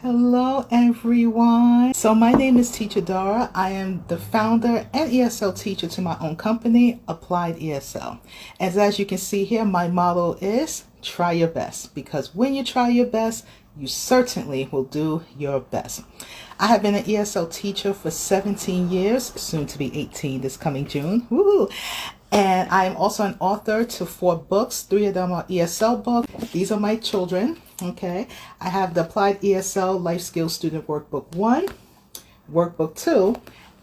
Hello everyone. So my name is Teacher Dara. I am the founder and ESL teacher to my own company, AppliedESL. As you can see here, my motto is try your best, because when you try your best, you certainly will do your best. I have been an ESL teacher for 17 years, soon to be 18 this coming June. Woo! And I am also an author to 4 books. 3 of them are ESL books. These are my children. Okay. I have the AppliedESL Life Skills Student Workbook 1, Workbook 2,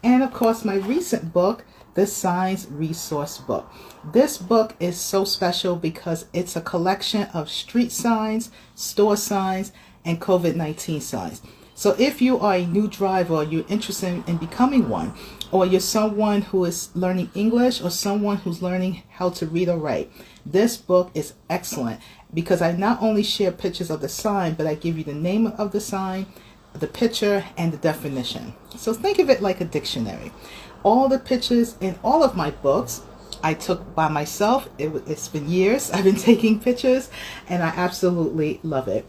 and of course my recent book, the Signs Resource Book. This book is so special because it's a collection of street signs, store signs, and COVID-19 signs. So if you are a new driver, or you're interested in becoming one, or you're someone who is learning English, or someone who's learning how to read or write, this book is excellent because I not only share pictures of the sign, but I give you the name of the sign, the picture, and the definition. So think of it like a dictionary. All the pictures in all of my books I took by myself. It's been years I've been taking pictures, and I absolutely love it.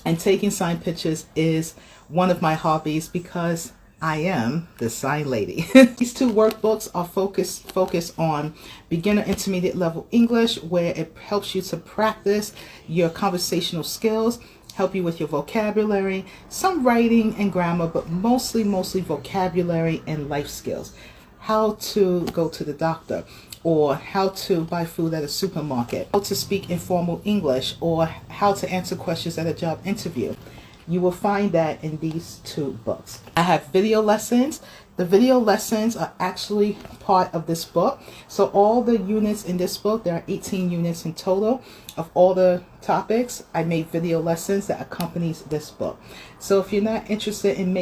And taking sign pictures is one of my hobbies because I am the sign lady. These 2 workbooks are focused on beginner intermediate level English, where it helps you to practice your conversational skills, help you with your vocabulary, some writing and grammar, but mostly vocabulary and life skills. How to go to the doctor, or how to buy food at a supermarket, how to speak informal English, or how to answer questions at a job interview. You will find that in these 2 books. I have video lessons. The video lessons are actually part of this book. So all the units in this book, there are 18 units in total of all the topics. I made video lessons that accompanies this book. So if you're not interested in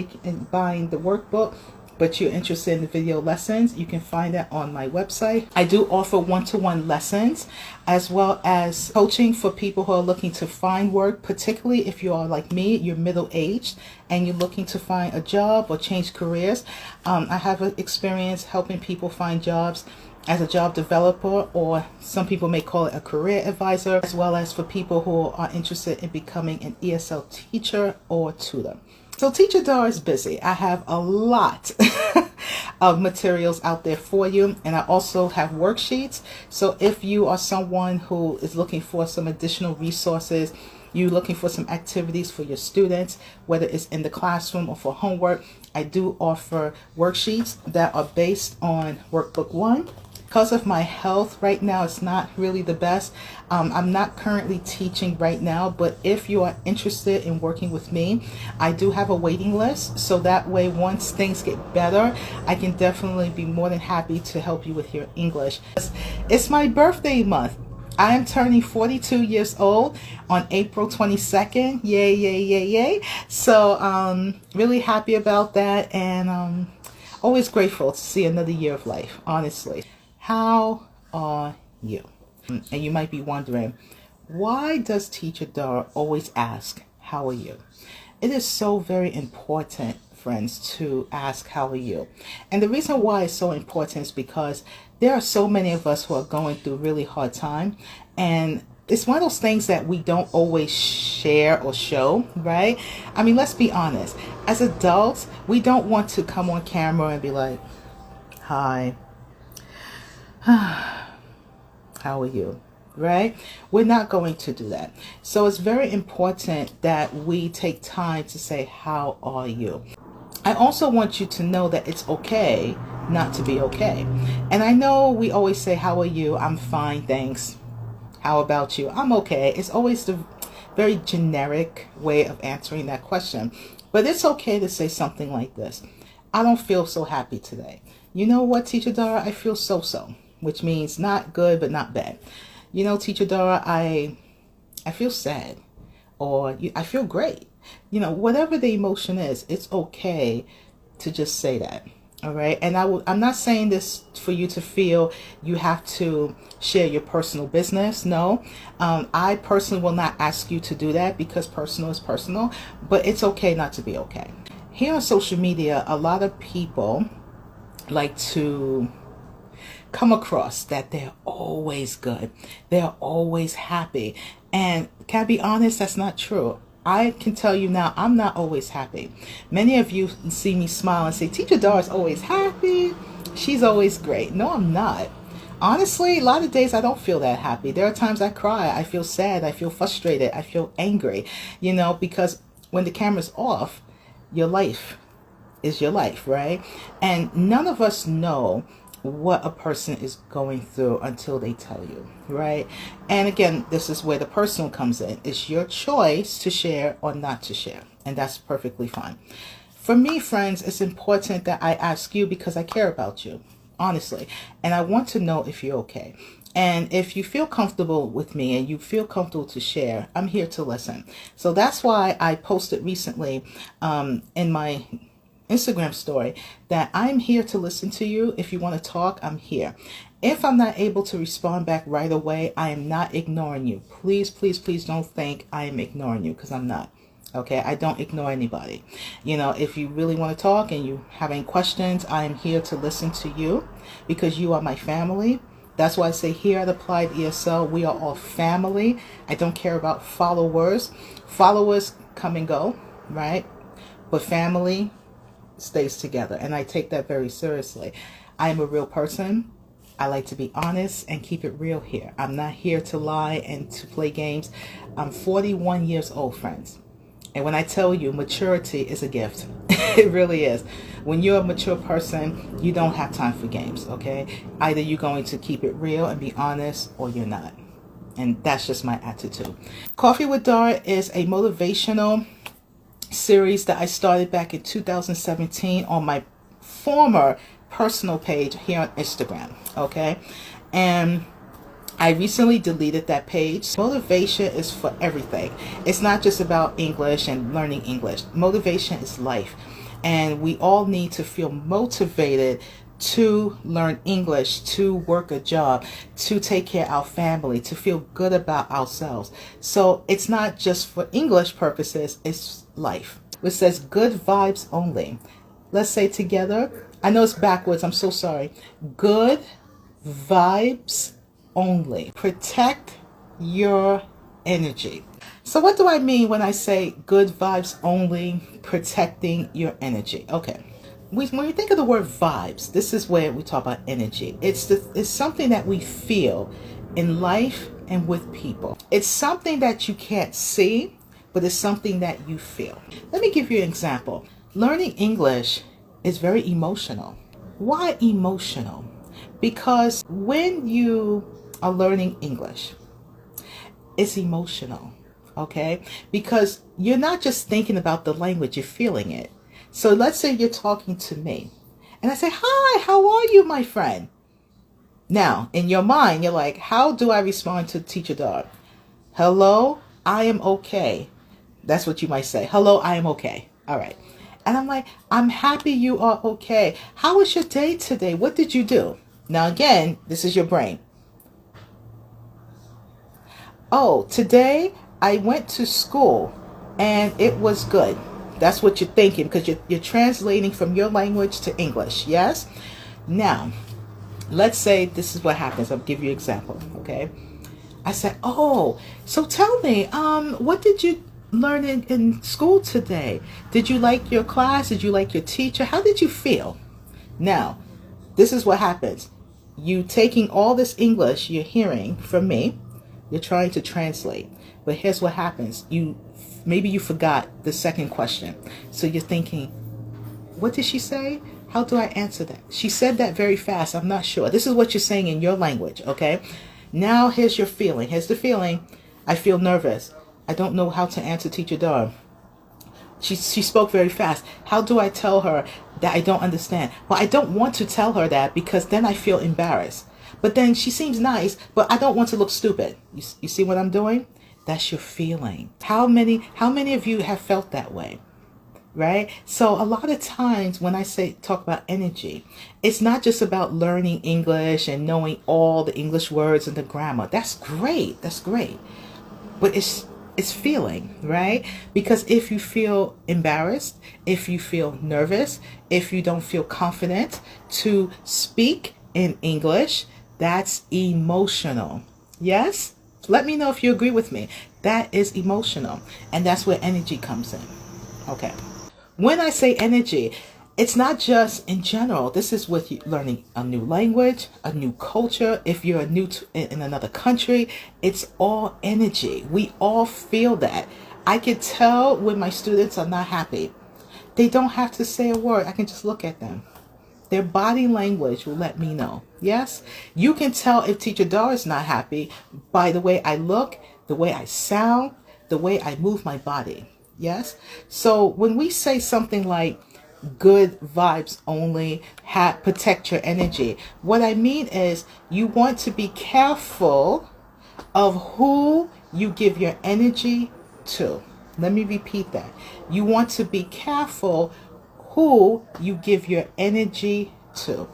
buying the workbook, but you're interested in the video lessons, you can find that on my website. I do offer one-to-one lessons, as well as coaching for people who are looking to find work, particularly if you are like me, you're middle-aged, and you're looking to find a job or change careers. I have experience helping people find jobs as a job developer, or some people may call it a career advisor, as well as for people who are interested in becoming an ESL teacher or tutor. So Teacher Dara is busy. I have a lot of materials out there for you, and I also have worksheets. So if you are someone who is looking for some additional resources, you're looking for some activities for your students, whether it's in the classroom or for homework, I do offer worksheets that are based on Workbook 1. Because of my health right now, it's not really the best. I'm not currently teaching right now, but if you are interested in working with me, I do have a waiting list. So that way, once things get better, I can definitely be more than happy to help you with your English. It's my birthday month. I am turning 42 years old on April 22nd. Yay, yay, yay, yay. So really happy about that, and always grateful to see another year of life, honestly. How are you? And you might be wondering, why does Teacher Dara always ask, how are you? It is so very important, friends, to ask, how are you? And the reason why it's so important is because there are so many of us who are going through really hard time, and it's one of those things that we don't always share or show, right? I mean, let's be honest. As adults, we don't want to come on camera and be like, hi, how are you? Right? We're not going to do that. So it's very important that we take time to say, how are you? I also want you to know that it's okay not to be okay. And I know we always say, how are you? I'm fine, thanks. How about you? I'm okay. It's always the very generic way of answering that question. But it's okay to say something like this. I don't feel so happy today. You know what, Teacher Dara? I feel so-so, which means not good, but not bad. You know, Teacher Dara, I feel sad, or I feel great. You know, whatever the emotion is, it's okay to just say that. All right. And I'm not saying this for you to feel you have to share your personal business. No, I personally will not ask you to do that, because personal is personal, but it's okay not to be okay. Here on social media, a lot of people like to come across that they're always good, they're always happy. And can I be honest, that's not true. I can tell you now, I'm not always happy. Many of you see me smile and say, Teacher Dara's always happy. She's always great. No, I'm not. Honestly, a lot of days I don't feel that happy. There are times I cry, I feel sad, I feel frustrated, I feel angry, because when the camera's off, your life is your life, right? And none of us know what a person is going through until they tell you, right? And again, this is where the personal comes in. It's your choice to share or not to share, and that's perfectly fine. For me, friends, it's important that I ask you because I care about you, honestly, and I want to know if you're okay. And if you feel comfortable with me and you feel comfortable to share, I'm here to listen. So that's why I posted recently in my Instagram story that I'm here to listen to you. If you want to talk, I'm here. If I'm not able to respond back right away, I am not ignoring you. Please, please, please don't think I am ignoring you, because I'm not. Okay, I don't ignore anybody. If you really want to talk and you have any questions, I am here to listen to you because you are my family. That's why I say here at AppliedESL, we are all family. I don't care about followers. Followers come and go, right? But family stays together, and I take that very seriously. I am a real person. I like to be honest and keep it real here. I'm not here to lie and to play games. I'm 41 years old, friends. And when I tell you maturity is a gift, it really is. When you're a mature person, you don't have time for games, okay? Either you're going to keep it real and be honest, or you're not. And that's just my attitude. Coffee with Dara is a motivational series that I started back in 2017 on my former personal page here on Instagram, okay? And I recently deleted that page. Motivation is for everything. It's not just about English and learning English. Motivation is life. And we all need to feel motivated to learn English, to work a job, to take care of our family, to feel good about ourselves. So it's not just for English purposes, it's life. It says good vibes only. Let's say together. I know it's backwards. I'm so sorry. Good vibes only. Protect your energy. So what do I mean when I say good vibes only, protecting your energy? Okay. When we think of the word vibes, this is where we talk about energy. It's something that we feel in life and with people. It's something that you can't see, but it's something that you feel. Let me give you an example. Learning English is very emotional. Why emotional? Because when you are learning English, it's emotional, okay? Because you're not just thinking about the language, you're feeling it. So let's say you're talking to me and I say, hi, how are you, my friend? Now, in your mind, you're like, how do I respond to Teacher Dara? Hello, I am okay. That's what you might say. Hello, I am okay. All right. And I'm like, I'm happy you are okay. How was your day today? What did you do? Now, again, this is your brain. Oh, today I went to school and it was good. That's what you're thinking because you're translating from your language to English. Yes? Now, let's say this is what happens. I'll give you an example. Okay. I said, oh, so tell me, what did you learn in school today? Did you like your class? Did you like your teacher? How did you feel? Now, this is what happens. You taking all this English you're hearing from me, you're trying to translate. But here's what happens. Maybe you forgot the second question. So you're thinking, what did she say? How do I answer that? She said that very fast. I'm not sure. This is what you're saying in your language, okay? Now here's your feeling. Here's the feeling. I feel nervous. I don't know how to answer Teacher Dara. She spoke very fast. How do I tell her that I don't understand? Well, I don't want to tell her that because then I feel embarrassed. But then she seems nice, but I don't want to look stupid. You see what I'm doing? That's your feeling. How many of you have felt that way? Right? So a lot of times when I talk about energy, it's not just about learning English and knowing all the English words and the grammar. That's great. That's great. But it's feeling, right? Because if you feel embarrassed, if you feel nervous, if you don't feel confident to speak in English, that's emotional. Yes? Let me know if you agree with me. That is emotional. And that's where energy comes in. Okay. When I say energy, it's not just in general. This is with you learning a new language, a new culture. If you're in another country, it's all energy. We all feel that. I can tell when my students are not happy. They don't have to say a word. I can just look at them. Their body language will let me know. Yes, you can tell if Teacher Dara is not happy by the way I look, the way I sound, the way I move my body. Yes. So when we say something like good vibes only, protect your energy, what I mean is you want to be careful of who you give your energy to. Let me repeat that. You want to be careful who you give your energy to.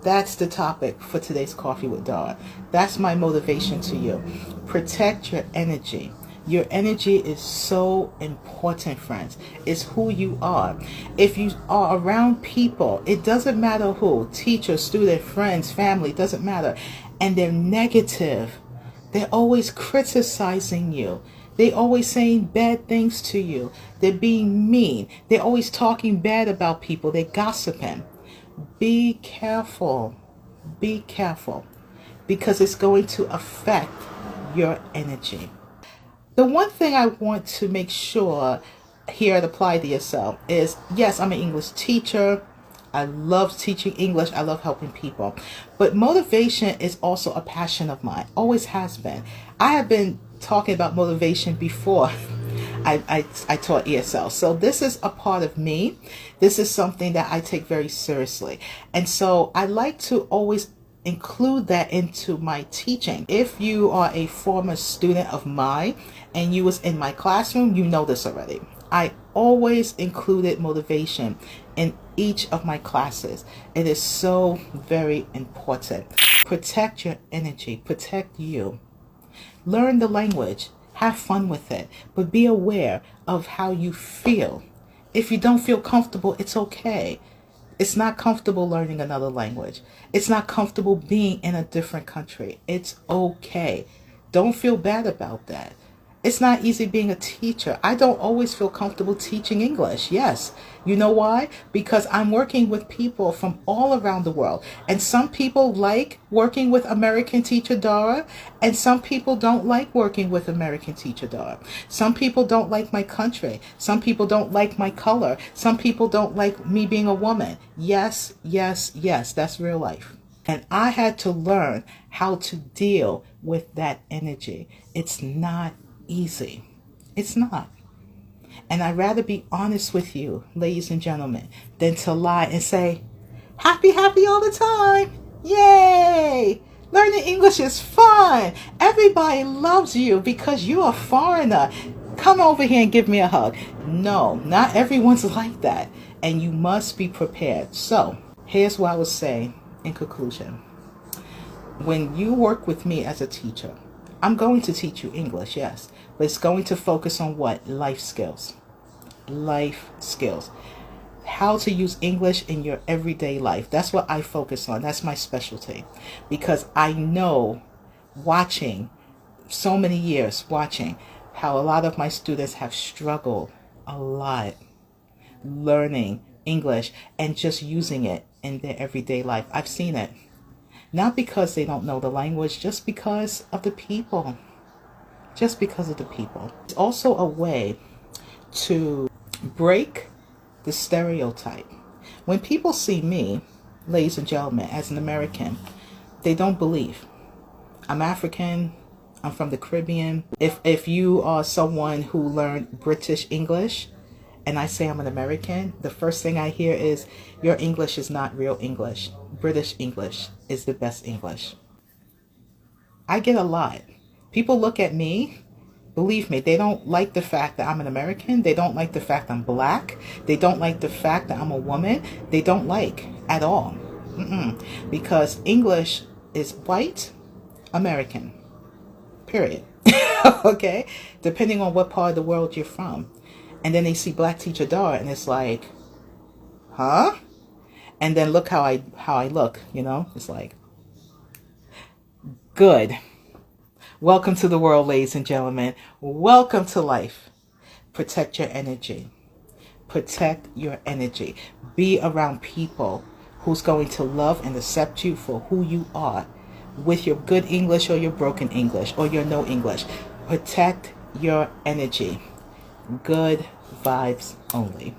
That's the topic for today's Coffee with Dara. That's my motivation to you. Protect your energy. Your energy is so important, friends. It's who you are. If you are around people, it doesn't matter who, teacher, student, friends, family, doesn't matter, and they're negative, they're always criticizing you. They're always saying bad things to you. They're being mean. They're always talking bad about people. They're gossiping. Be careful. Be careful. Because it's going to affect your energy. The one thing I want to make sure here at AppliedESL is, yes, I'm an English teacher. I love teaching English. I love helping people. But motivation is also a passion of mine. Always has been. I have been talking about motivation before I taught ESL. So this is a part of me. This is something that I take very seriously. And so I like to always include that into my teaching. If you are a former student of mine and you was in my classroom, you know this already. I always included motivation in each of my classes. It is so very important. Protect your energy. Protect you. Learn the language. Have fun with it. But be aware of how you feel. If you don't feel comfortable, it's okay. It's not comfortable learning another language. It's not comfortable being in a different country. It's okay. Don't feel bad about that. It's not easy being a teacher. I don't always feel comfortable teaching English. Yes. You know why? Because I'm working with people from all around the world. And some people like working with American Teacher Dara, and some people don't like working with American Teacher Dara. Some people don't like my country. Some people don't like my color. Some people don't like me being a woman. Yes, yes, yes. That's real life. And I had to learn how to deal with that energy. It's not easy. It's not. And I'd rather be honest with you, ladies and gentlemen, than to lie and say, happy all the time. Yay! Learning English is fun. Everybody loves you because you're a foreigner. Come over here and give me a hug. No, not everyone's like that. And you must be prepared. So, here's what I would say in conclusion. When you work with me as a teacher, I'm going to teach you English, yes, but it's going to focus on what? Life skills. Life skills. How to use English in your everyday life. That's what I focus on. That's my specialty. Because I know, watching, so many years watching, how a lot of my students have struggled a lot learning English and just using it in their everyday life. I've seen it. Not because they don't know the language, just because of the people. Just because of the people. It's also a way to break the stereotype. When people see me, ladies and gentlemen, as an American, they don't believe. I'm African. I'm from the Caribbean. If you are someone who learned British English, and I say I'm an American, the first thing I hear is, your English is not real English. British English is the best English. I get a lot. People look at me, believe me, they don't like the fact that I'm an American. They don't like the fact I'm black. They don't like the fact that I'm a woman. They don't like at all. Because English is white, American. Period. Okay? Depending on what part of the world you're from. And then they see Black Teacher Dara and it's like, huh? And then look how I look, you know? It's like, good. Welcome to the world, ladies and gentlemen. Welcome to life. Protect your energy. Protect your energy. Be around people who's going to love and accept you for who you are, with your good English or your broken English or your no English. Protect your energy. Good vibes only.